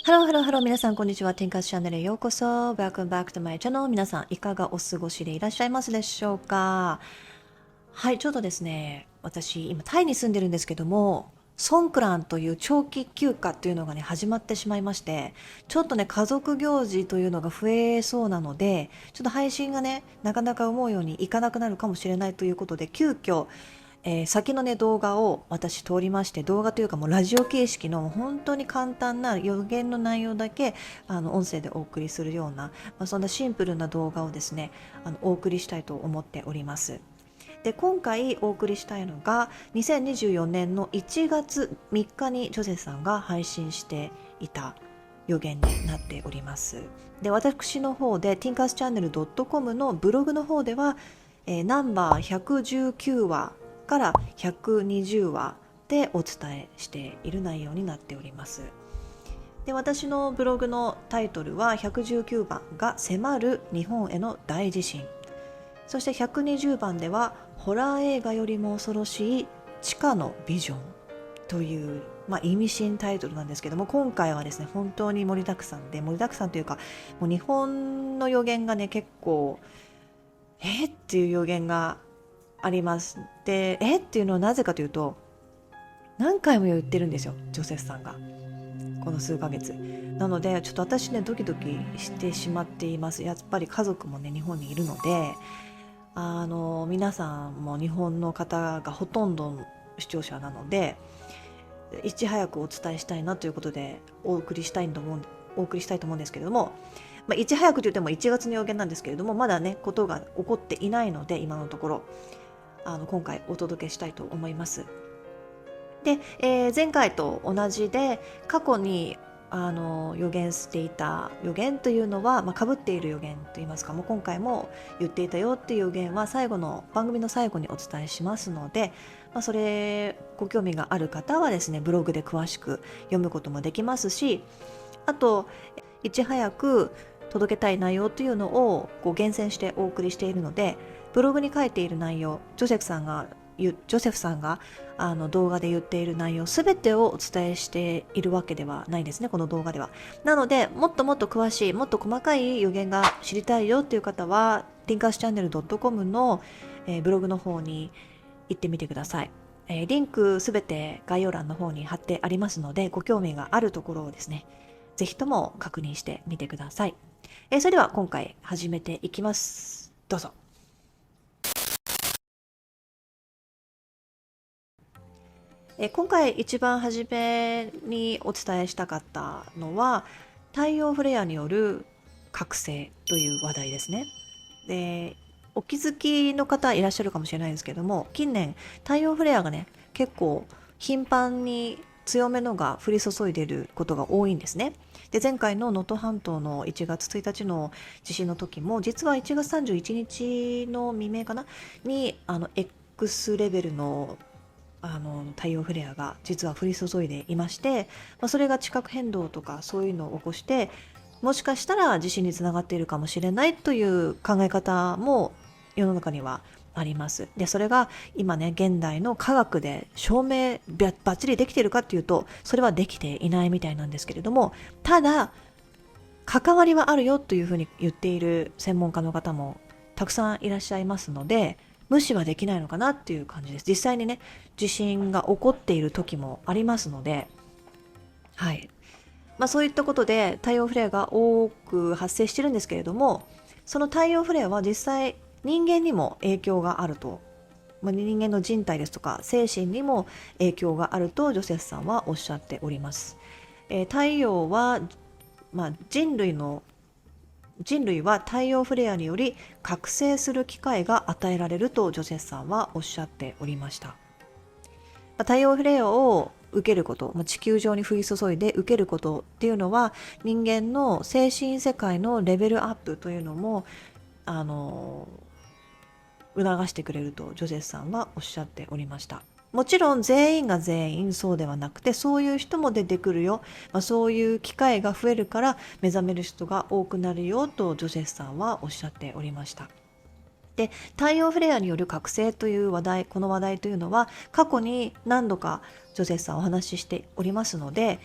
ハローハローハロー、皆さんこんにちは。天活チャンネルへようこそ。Welcome back to my channel。皆さんいかがお過ごしでいらっしゃいますでしょうか？はい、ちょっとですね、私今タイに住んでるんですけども、ソンクランという長期休暇っていうのがね、始まってしまいまして、ちょっとね、家族行事というのが増えそうなので、ちょっと配信がね、なかなか思うようにいかなくなるかもしれないということで、急遽先のね動画を私通りまして、動画というかもうラジオ形式の本当に簡単な予言の内容だけ音声でお送りするような、そんなシンプルな動画をですねお送りしたいと思っております。で今回お送りしたいのが2024年の1月3日にジョゼさんが配信していた予言になっております。で私の方で tinkerschannel.com のブログの方では、ナンバー119話から120話でお伝えしている内容になっております。で私のブログのタイトルは119番が迫る日本への大地震、そして120番ではホラー映画よりも恐ろしい地下のビジョンという、意味深タイトルなんですけども、今回はですね本当に盛りだくさんで、盛りだくさんというかもう日本の予言がね結構っていう予言があります。でっていうのはなぜかというと、何回も言ってるんですよジョセフさんが、この数ヶ月なのでちょっと私ねドキドキしてしまっています。やっぱり家族もね日本にいるので、皆さんも日本の方がほとんどの視聴者なので、いち早くお伝えしたいなということでお送りしたいと思うんですけれども、いち早くと言っても1月の予言なんですけれども、まだねことが起こっていないので今のところ今回お届けしたいと思います。で、前回と同じで過去に予言していた予言というのは、被っている予言といいますか、もう今回も言っていたよっていう予言は番組の最後にお伝えしますので、それご興味がある方はですねブログで詳しく読むこともできますし、あといち早く届けたい内容というのを厳選してお送りしているので、ブログに書いている内容、ジョセフさんが動画で言っている内容すべてをお伝えしているわけではないですね、この動画では。なのでもっともっと詳しい、もっと細かい予言が知りたいよっていう方は tinkerschannel.com の、ブログの方に行ってみてください。リンクすべて概要欄の方に貼ってありますので、ご興味があるところをですねぜひとも確認してみてください。それでは今回始めていきます。どうぞ。今回一番初めにお伝えしたかったのは太陽フレアによる覚醒という話題ですね。でお気づきの方いらっしゃるかもしれないですけども、近年太陽フレアがね結構頻繁に強めのが降り注いでいることが多いんですね。で前回の能登半島の1月1日の地震の時も、実は1月31日の未明かなにX レベルの太陽フレアが実は降り注いでいまして、それが地殻変動とかそういうのを起こして、もしかしたら地震につながっているかもしれないという考え方も世の中にはあります。でそれが今ね現代の科学で証明バッチリできているかっていうと、それはできていないみたいなんですけれども、ただ関わりはあるよというふうに言っている専門家の方もたくさんいらっしゃいますので、無視はできないのかなっていう感じです。実際にね地震が起こっている時もありますので、はい、そういったことで太陽フレアが多く発生してるんですけれども、その太陽フレアは実際人間にも影響があると、人間の人体ですとか精神にも影響があるとジョセフさんはおっしゃっております。太陽は、人類は太陽フレアにより覚醒する機会が与えられるとジョセフさんはおっしゃっておりました。太陽フレアを受けること、地球上に降り注いで受けることっていうのは人間の精神世界のレベルアップというのも促してくれるとジョゼフさんはおっしゃっておりました。もちろん全員が全員そうではなくて、そういう人も出てくるよ、そういう機会が増えるから目覚める人が多くなるよとジョゼフさんはおっしゃっておりました。で太陽フレアによる覚醒というこの話題というのは過去に何度かジョゼフさんお話ししておりますので、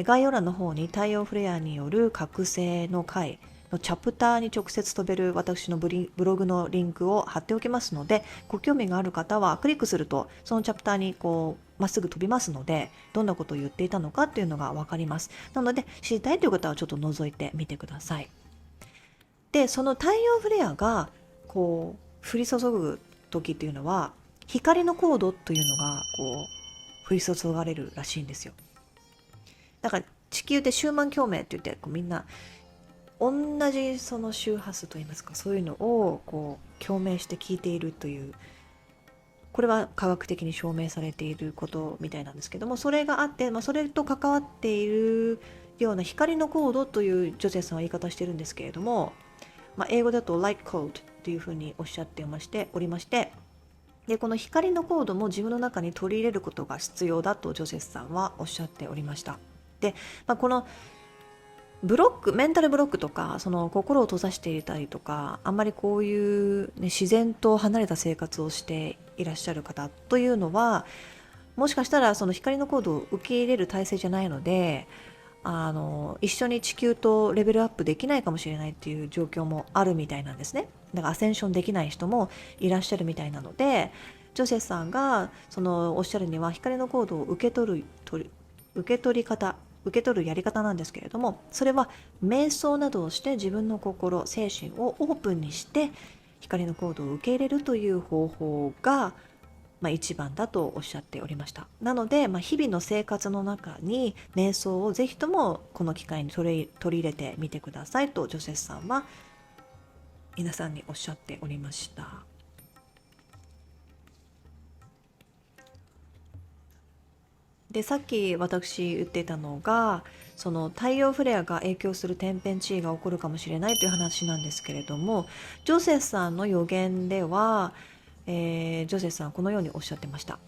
概要欄の方に太陽フレアによる覚醒の回のチャプターに直接飛べる私のブログのリンクを貼っておきますので、ご興味がある方はクリックするとそのチャプターにまっすぐ飛びますので、どんなことを言っていたのかっていうのが分かります。なので知りたいという方はちょっと覗いてみてください。で、その太陽フレアが降り注ぐ時っていうのは、光の高度というのが降り注がれるらしいんですよ。だから地球で周満共鳴って言ってみんな同じその周波数といいますか、そういうのを共鳴して聞いているという、これは科学的に証明されていることみたいなんですけども、それがあって、それと関わっているような光の高度というジョセフさんは言い方してるんですけれども、英語だと light code というふうにおっしゃっておりまして、でこの光の高度も自分の中に取り入れることが必要だとジョセフさんはおっしゃっておりました。で、このメンタルブロックとか、その心を閉ざしていたりとか、あんまりこういう、自然と離れた生活をしていらっしゃる方というのは、もしかしたらその光の高度を受け入れる体制じゃないので、一緒に地球とレベルアップできないかもしれないっていう状況もあるみたいなんですね。だからアセンションできない人もいらっしゃるみたいなので、ジョセフさんがおっしゃるには、光の高度を受け取るやり方なんですけれども、それは瞑想などをして自分の心、精神をオープンにして光の高度を受け入れるという方法が、一番だとおっしゃっておりました。なので、日々の生活の中に瞑想をぜひともこの機会に取り入れてみてくださいとジョセフさんは皆さんにおっしゃっておりました。で、さっき私言っていたのが、その太陽フレアが影響する天変地異が起こるかもしれないという話なんですけれども、ジョセフさんの予言では、ジョセフさんはこのようにおっしゃってました。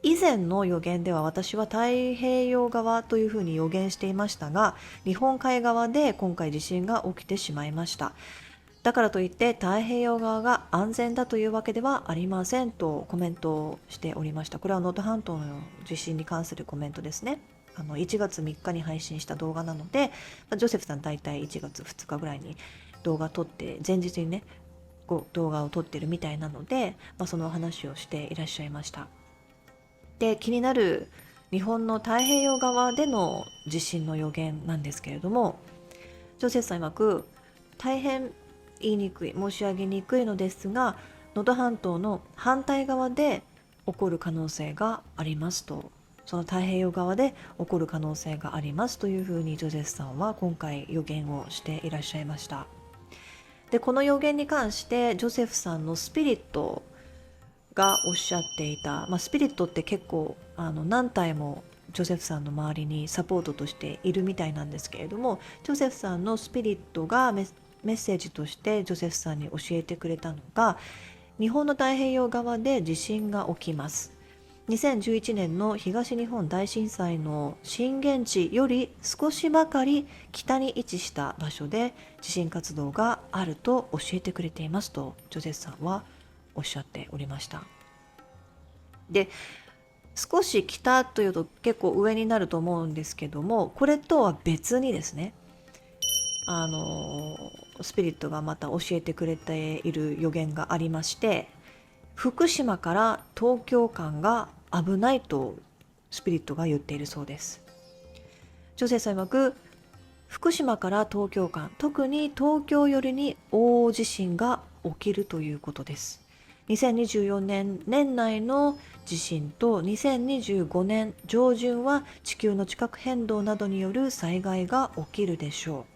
以前の予言では私は太平洋側というふうに予言していましたが、日本海側で今回地震が起きてしまいました。だからといって太平洋側が安全だというわけではありませんとコメントをしておりました。これは能登半島の地震に関するコメントですね。1月3日に配信した動画なので、ジョセフさん大体1月2日ぐらいに動画撮って、前日にね動画を撮ってるみたいなので、その話をしていらっしゃいました。で、気になる日本の太平洋側での地震の予言なんですけれども、ジョセフさん曰く、大変言いにくい、申し上げにくいのですが、能登半島の反対側で起こる可能性がありますと、その太平洋側で起こる可能性がありますというふうにジョセフさんは今回予言をしていらっしゃいました。で、この予言に関してジョセフさんのスピリットがおっしゃっていた、スピリットって結構何体もジョセフさんの周りにサポートとしているみたいなんですけれども、ジョセフさんのスピリットがメッセージとしてジョセフさんに教えてくれたのが、日本の太平洋側で地震が起きます。2011年の東日本大震災の震源地より少しばかり北に位置した場所で地震活動があると教えてくれていますとジョセフさんはおっしゃっておりました。で、少し北というと結構上になると思うんですけども、これとは別にですね、スピリットがまた教えてくれている予言がありまして、福島から東京間が危ないとスピリットが言っているそうです。ジョセフさん曰く、福島から東京間、特に東京寄りに大地震が起きるということです。2024年年内の地震と2025年上旬は地球の地殻変動などによる災害が起きるでしょ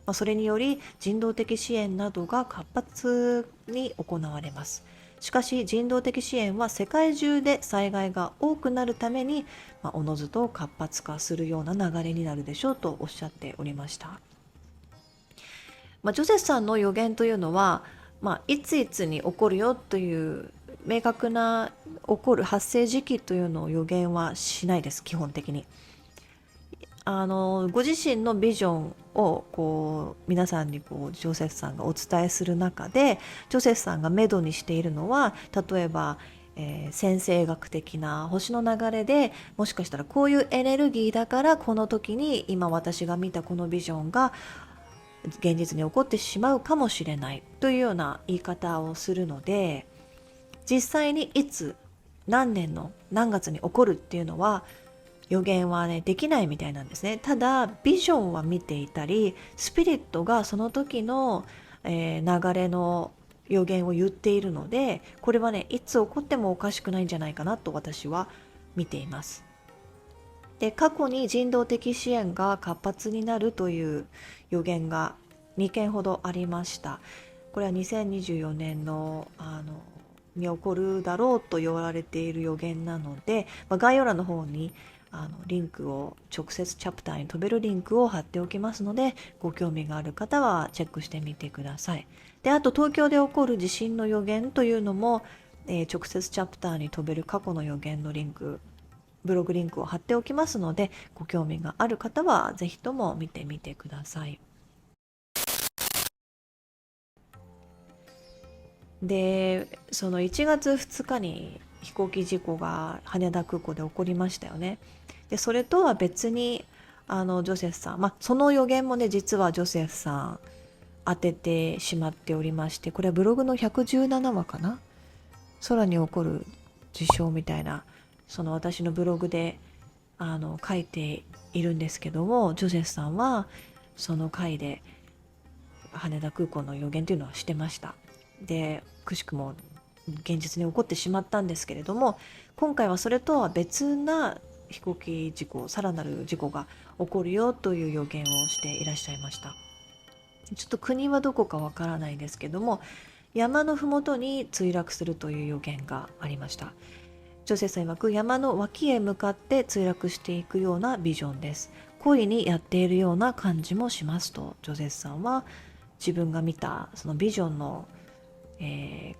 う。それにより人道的支援などが活発に行われます。しかし人道的支援は世界中で災害が多くなるために、おのずと活発化するような流れになるでしょうとおっしゃっておりました。ジョセフさんの予言というのは、いついつに起こるよという明確な起こる発生時期というのを予言はしないです。基本的にご自身のビジョンを皆さんにジョセフさんがお伝えする中で、ジョセフさんが目処にしているのは、例えば、先生学的な星の流れで、もしかしたらこういうエネルギーだからこの時に今私が見たこのビジョンが現実に起こってしまうかもしれないというような言い方をするので、実際にいつ何年の何月に起こるっていうのは予言はねできないみたいなんですね。ただビジョンは見ていたり、スピリットがその時の、流れの予言を言っているので、これはねいつ起こってもおかしくないんじゃないかなと私は見ています。で、過去に人道的支援が活発になるという予言が2件ほどありました。これは2024年のに起こるだろうと言われている予言なので、概要欄の方にリンクを直接チャプターに飛べるリンクを貼っておきますので、ご興味がある方はチェックしてみてください。で、あと東京で起こる地震の予言というのも、直接チャプターに飛べる過去の予言のリンク、ブログリンクを貼っておきますので、ご興味がある方はぜひとも見てみてください。で、その1月2日に飛行機事故が羽田空港で起こりましたよね。で、それとは別にジョセフさん、その予言もね実はジョセフさん当ててしまっておりまして、これはブログの117話かな、空に起こる事象みたいな、その私のブログで書いているんですけども、ジョセフさんはその回で羽田空港の予言というのはしてました。で、くしくも現実に起こってしまったんですけれども、今回はそれとは別な飛行機事故、さらなる事故が起こるよという予言をしていらっしゃいました。ちょっと国はどこかわからないですけども、山のふもとに墜落するという予言がありました。ジョセフさん曰く山の脇へ向かって墜落していくようなビジョンです。故意にやっているような感じもしますと、ジョセフさんは自分が見たそのビジョンの、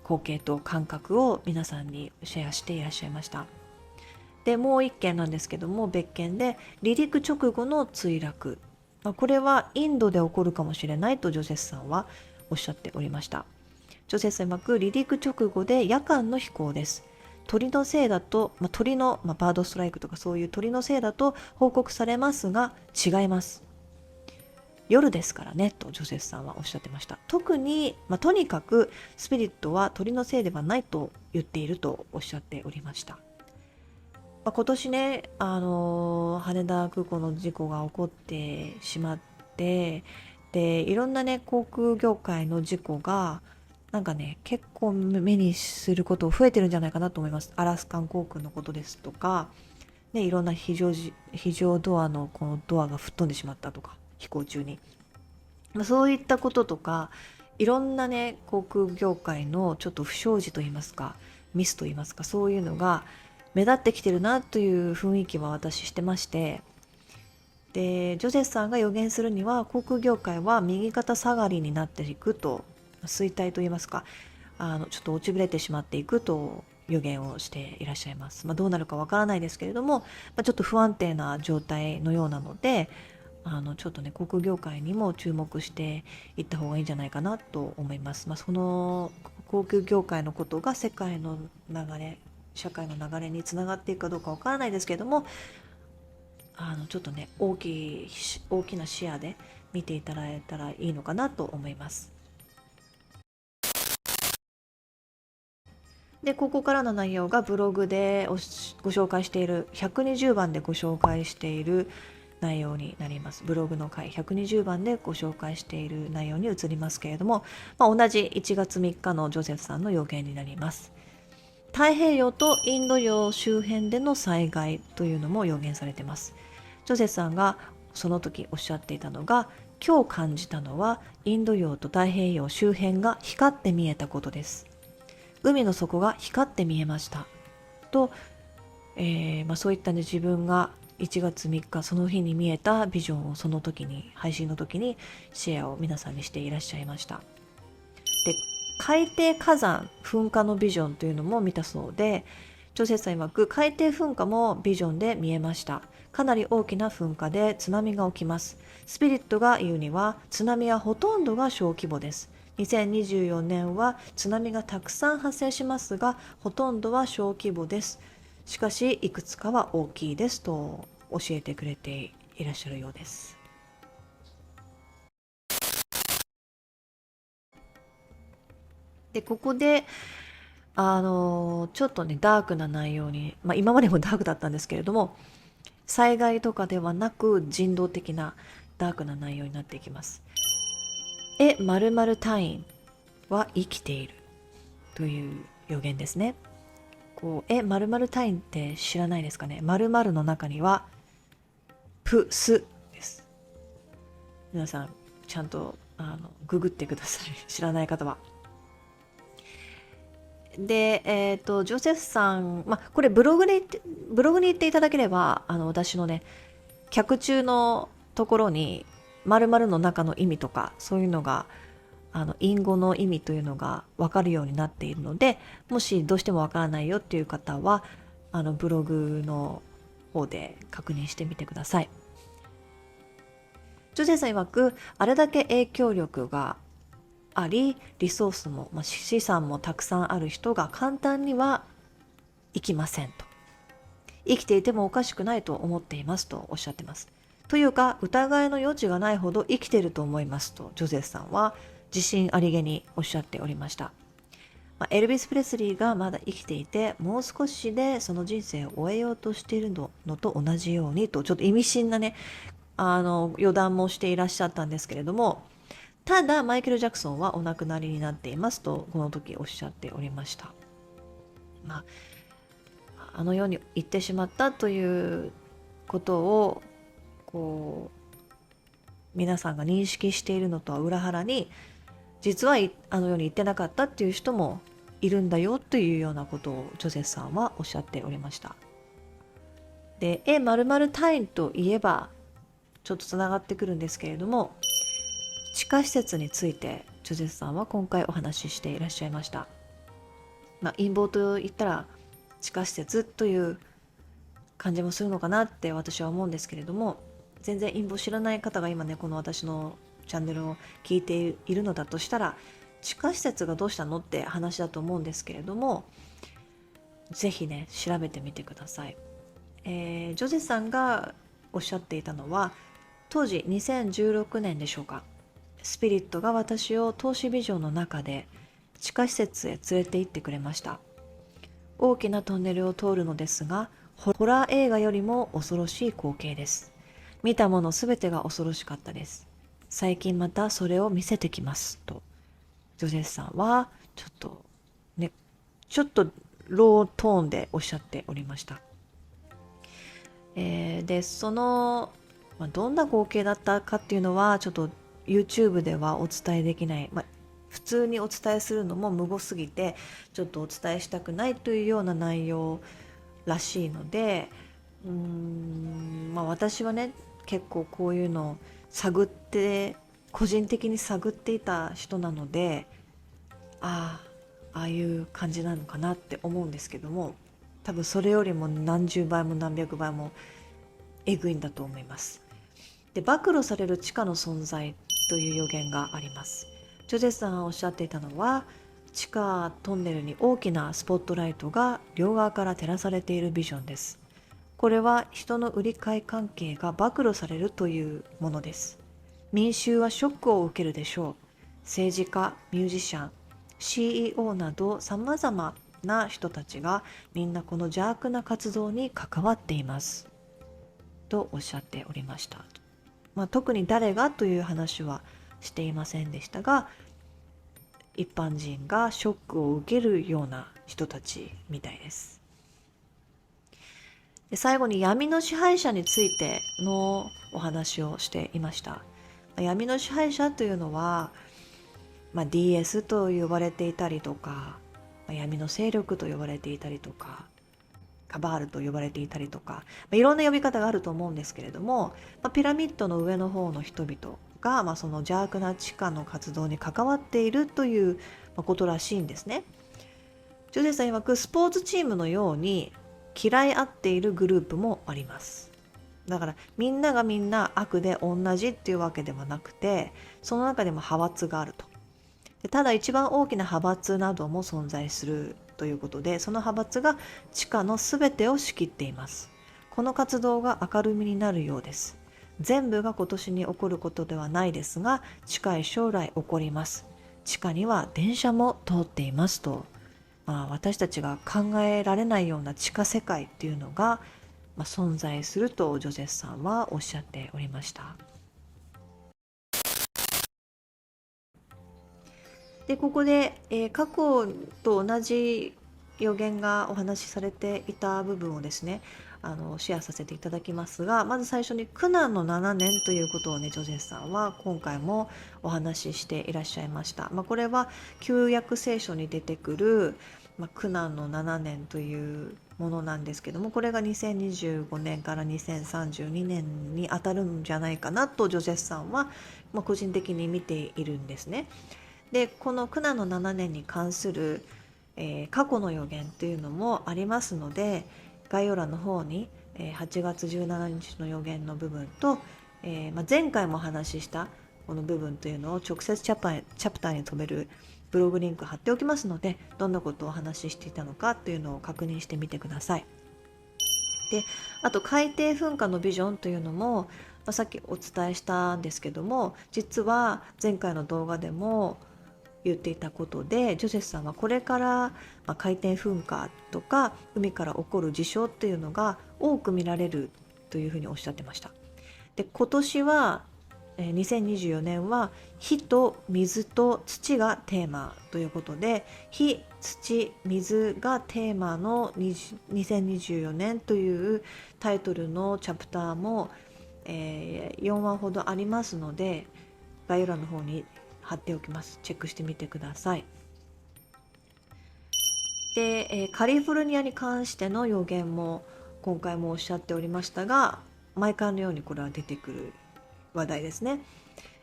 光景と感覚を皆さんにシェアしていらっしゃいました。で、もう一件なんですけども、別件で離陸直後の墜落、これはインドで起こるかもしれないとジョセフさんはおっしゃっておりました。ジョセフさん曰く離陸直後で夜間の飛行です。鳥のせいだと、鳥の、バードストライクとかそういう鳥のせいだと報告されますが違います。夜ですからねとジョセフさんはおっしゃってました。特に、とにかくスピリットは鳥のせいではないと言っているとおっしゃっておりました。今年ね、羽田空港の事故が起こってしまって、で、いろんなね、航空業界の事故が、なんかね、結構目にすること増えてるんじゃないかなと思います。アラスカン航空のことですとか、ね、いろんな非常ドアのこのドアが吹っ飛んでしまったとか、飛行中に。そういったこととか、いろんなね、航空業界のちょっと不祥事といいますか、ミスといいますか、そういうのが目立ってきてるなという雰囲気は私してまして、で、ジョセフさんが予言するには、航空業界は右肩下がりになっていくと、衰退といいますか、ちょっと落ちぶれてしまっていくと予言をしていらっしゃいます。どうなるかわからないですけれども、ちょっと不安定な状態のようなので、ちょっとね、航空業界にも注目していった方がいいんじゃないかなと思います。その航空業界のことが世界の流れ、社会の流れにつながっていくかどうかわからないですけれども、ちょっとね、大きな視野で見ていただいたらいいのかなと思います。で、ここからの内容がブログでご紹介している、120番でご紹介している内容になります。ブログの回120番でご紹介している内容に移りますけれども、同じ1月3日のジョセフさんの予言になります。太平洋とインド洋周辺での災害というのも予言されています。ジョセフさんがその時おっしゃっていたのが、今日感じたのはインド洋と太平洋周辺が光って見えたことです。海の底が光って見えましたと、そういったね、自分が1月3日その日に見えたビジョンをその時に配信の時にシェアを皆さんにしていらっしゃいました。で、海底火山噴火のビジョンというのも見たそうで、ジョセフさん曰く海底噴火もビジョンで見えました。かなり大きな噴火で津波が起きます。スピリットが言うには津波はほとんどが小規模です。2024年は津波がたくさん発生しますが、ほとんどは小規模です。しかしいくつかは大きいですと教えてくれていらっしゃるようです。で、ここでちょっとね、ダークな内容に、今までもダークだったんですけれども、災害とかではなく人道的なダークな内容になっていきます。〇〇隊員は生きているという予言ですね。〇〇隊員って知らないですかね。〇〇の中にはプスです。皆さんちゃんとググってください。知らない方は。で、ジョセフさん、これブログに言っていただければ、私のね、脚注のところに、〇〇の中の意味とか、そういうのが、隠語の意味というのが分かるようになっているので、もしどうしても分からないよっていう方は、ブログの方で確認してみてください。ジョセフさん曰く、あれだけ影響力があり、リソースも、資産もたくさんある人が簡単には生きませんと。生きていてもおかしくないと思っていますとおっしゃってます。というか、疑いの余地がないほど生きていると思いますと、ジョゼフさんは自信ありげにおっしゃっておりました。エルビス・プレスリーがまだ生きていて、もう少しでその人生を終えようとしているのと同じようにと、ちょっと意味深なね、予断もしていらっしゃったんですけれども、ただマイケル・ジャクソンはお亡くなりになっていますとこの時おっしゃっておりました。あの世に行ってしまったということを皆さんが認識しているのとは裏腹に、実はあの世に行ってなかったっていう人もいるんだよというようなことをジョセフさんはおっしゃっておりました。で、〇〇タインといえばちょっとつながってくるんですけれども、地下施設についてジョゼフさんは今回お話ししていらっしゃいました。陰謀と言ったら地下施設という感じもするのかなって私は思うんですけれども、全然陰謀知らない方が今ねこの私のチャンネルを聞いているのだとしたら、地下施設がどうしたのって話だと思うんですけれども、ぜひね調べてみてください。ジョゼさんがおっしゃっていたのは、当時2016年でしょうか、スピリットが私を透視ビジョンの中で地下施設へ連れて行ってくれました。大きなトンネルを通るのですが、ホラー映画よりも恐ろしい光景です。見たものすべてが恐ろしかったです。最近またそれを見せてきますと、ジョゼフさんはちょっとロートーンでおっしゃっておりました。で、どんな光景だったかっていうのはちょっと YouTube ではお伝えできない、普通にお伝えするのも無謀すぎてちょっとお伝えしたくないというような内容らしいので、私はね結構こういうのを個人的に探っていた人なので、ああいう感じなのかなって思うんですけども、多分それよりも何十倍も何百倍もえぐいんだと思います。で、暴露される地下の存在という予言があります。ジョゼさんがおっしゃっていたのは、地下トンネルに大きなスポットライトが両側から照らされているビジョンです。これは人の売り買い関係が暴露されるというものです。民衆はショックを受けるでしょう。政治家、ミュージシャン、CEO など様々な人たちがみんなこの邪悪な活動に関わっていますとおっしゃっておりました。特に誰がという話はしていませんでしたが、一般人がショックを受けるような人たちみたいです。で、最後に闇の支配者についてのお話をしていました。闇の支配者というのは、DS と呼ばれていたりとか、闇の勢力と呼ばれていたりとか、カバールと呼ばれていたりとか、いろんな呼び方があると思うんですけれども、ピラミッドの上の方の人々が、その邪悪な地下の活動に関わっているということらしいんですね。ジョゼさん曰く、スポーツチームのように嫌い合っているグループもあります。だからみんながみんな悪で同じっていうわけではなくて、その中でも派閥があると。でただ一番大きな派閥なども存在するということで、その派閥が地下のすべてを仕切っています。この活動が明るみになるようです。全部が今年に起こることではないですが、近い将来起こります。地下には電車も通っていますと、私たちが考えられないような地下世界っていうのが、存在するとジョゼフさんはおっしゃっておりました。でここで、過去と同じ予言がお話しされていた部分をですね、シェアさせていただきますが、まず最初に苦難の7年ということをね、ジョゼフさんは今回もお話ししていらっしゃいました。これは旧約聖書に出てくる、苦難の7年というものなんですけども、これが2025年から2032年に当たるんじゃないかなとジョゼフさんは、個人的に見ているんですね。でこの苦難の7年に関する、過去の予言というのもありますので、概要欄の方に、8月17日の予言の部分と、前回もお話ししたこの部分というのを直接チャプターに飛べるブログリンク貼っておきますので、どんなことをお話ししていたのかというのを確認してみてください。であと海底噴火のビジョンというのも、さっきお伝えしたんですけども、実は前回の動画でも言っていたことで、ジョセフさんはこれから、海底噴火とか海から起こる事象っていうのが多く見られるというふうにおっしゃってました。で今年は2024年は火と水と土がテーマということで、火、土、水がテーマの2024年というタイトルのチャプターも、4話ほどありますので、概要欄の方に貼っておきます。チェックしてみてください。で、カリフォルニアに関しての予言も今回もおっしゃっておりましたが、毎回のようにこれは出てくる話題ですね。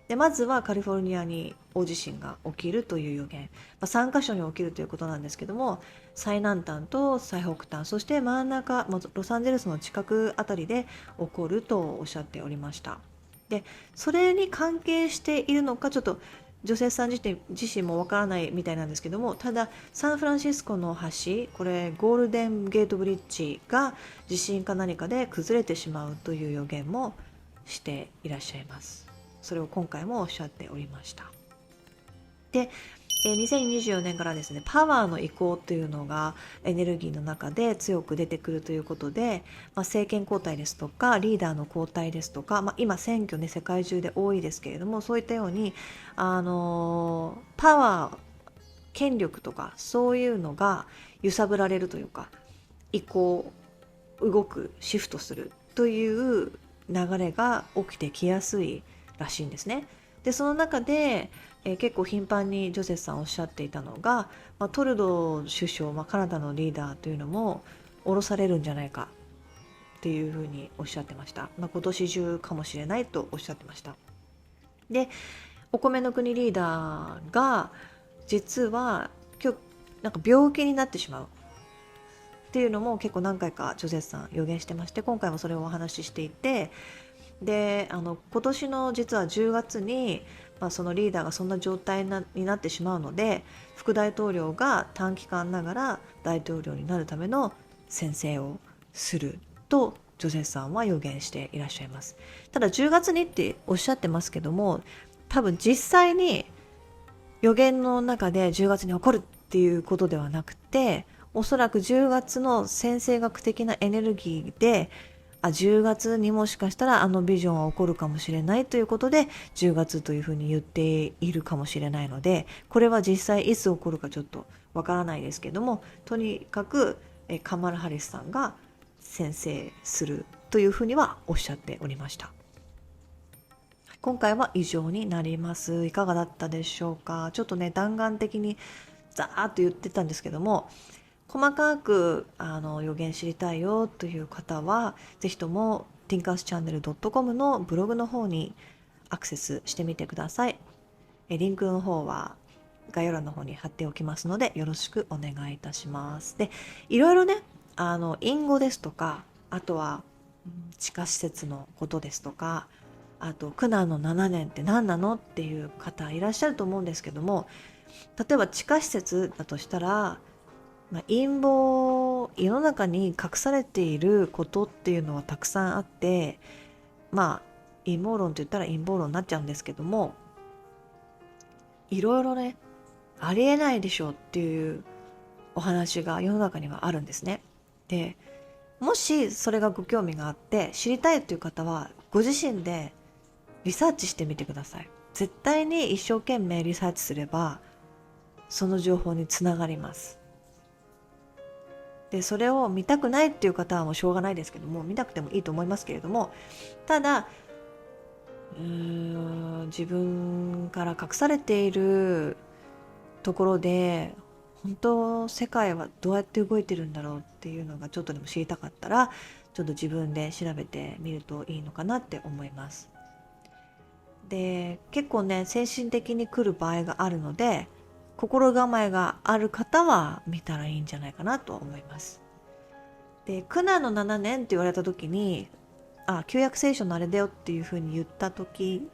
でまずはカリフォルニアに大地震が起きるという予言、3カ所に起きるということなんですけども、最南端と最北端、そして真ん中、ロサンゼルスの近くあたりで起こるとおっしゃっておりました。でそれに関係しているのかちょっと女性さん自身もわからないみたいなんですけども、ただサンフランシスコの橋、これゴールデンゲートブリッジが地震か何かで崩れてしまうという予言もしていらっしゃいます。それを今回もおっしゃっておりました。で2024年からですね、パワーの移行というのがエネルギーの中で強く出てくるということで、政権交代ですとかリーダーの交代ですとか、今選挙ね世界中で多いですけれども、そういったようにパワー、権力とかそういうのが揺さぶられるというか、移行、動く、シフトするという流れが起きてきやすいらしいんですね。でその中で、結構頻繁にジョセフさんおっしゃっていたのが、トルドー首相、カナダのリーダーというのも降ろされるんじゃないかっていうふうにおっしゃってました。今年中かもしれないとおっしゃってました。でお米の国リーダーが実は今日なんか病気になってしまうっていうのも結構何回かジョゼフさん予言してまして、今回もそれをお話ししていて、で今年の実は10月に、そのリーダーがそんな状態になってしまうので、副大統領が短期間ながら大統領になるための宣誓をするとジョゼフさんは予言していらっしゃいます。ただ10月にっておっしゃってますけども、多分実際に予言の中で10月に起こるっていうことではなくて、おそらく10月の先生学的なエネルギーで、10月にもしかしたらあのビジョンは起こるかもしれないということで10月というふうに言っているかもしれないので、これは実際いつ起こるかちょっとわからないですけども、とにかくカマラ・ハリスさんが宣誓するというふうにはおっしゃっておりました。今回は以上になります。いかがだったでしょうか。ちょっとね弾丸的にザーッと言ってたんですけども、細かく予言知りたいよという方はぜひとも tinkerschannel.com のブログの方にアクセスしてみてください。リンクの方は概要欄の方に貼っておきますのでよろしくお願いいたします。でいろいろね隠語ですとか、あとは地下施設のことですとか、あと苦難の7年って何なのっていう方いらっしゃると思うんですけども、例えば地下施設だとしたら、陰謀、世の中に隠されていることっていうのはたくさんあって、陰謀論って言ったら陰謀論になっちゃうんですけども、いろいろね、ありえないでしょうっていうお話が世の中にはあるんですね。で、もしそれがご興味があって知りたいという方は、ご自身でリサーチしてみてください。絶対に一生懸命リサーチすれば、その情報につながります。で、それを見たくないっていう方はもうしょうがないですけども、見なくてもいいと思いますけれども、ただ、自分から隠されているところで、本当世界はどうやって動いてるんだろうっていうのがちょっとでも知りたかったら、ちょっと自分で調べてみるといいのかなって思います。で、結構ね、精神的に来る場合があるので、心構えがある方は見たらいいんじゃないかなと思います。で、苦難の7年って言われた時に、旧約聖書のあれだよっていうふうに言った時、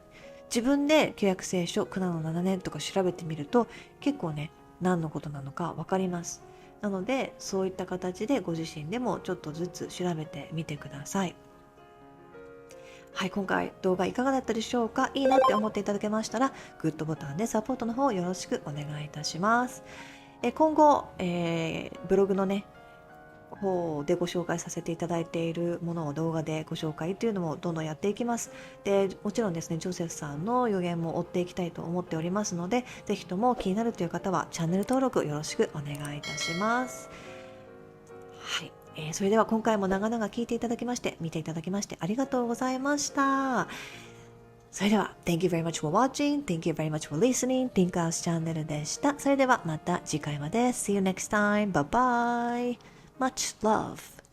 自分で旧約聖書苦難の7年とか調べてみると、結構ね、何のことなのかわかります。なので、そういった形でご自身でもちょっとずつ調べてみてください。はい、今回動画いかがだったでしょうか。いいなって思っていただけましたら、グッドボタンでサポートの方よろしくお願いいたします。今後、ブログのね、方でご紹介させていただいているものを動画でご紹介というのもどんどんやっていきます。で、もちろんですね、ジョセフさんの予言も追っていきたいと思っておりますので、ぜひとも気になるという方はチャンネル登録よろしくお願いいたします。はい。それでは今回も長々聞いていただきまして、見ていただきましてありがとうございました。それでは、Thank you very much for watching. Thank you very much for listening. Thinkers チャンネルでした。それではまた次回まで。See you next time. Bye bye. Much love.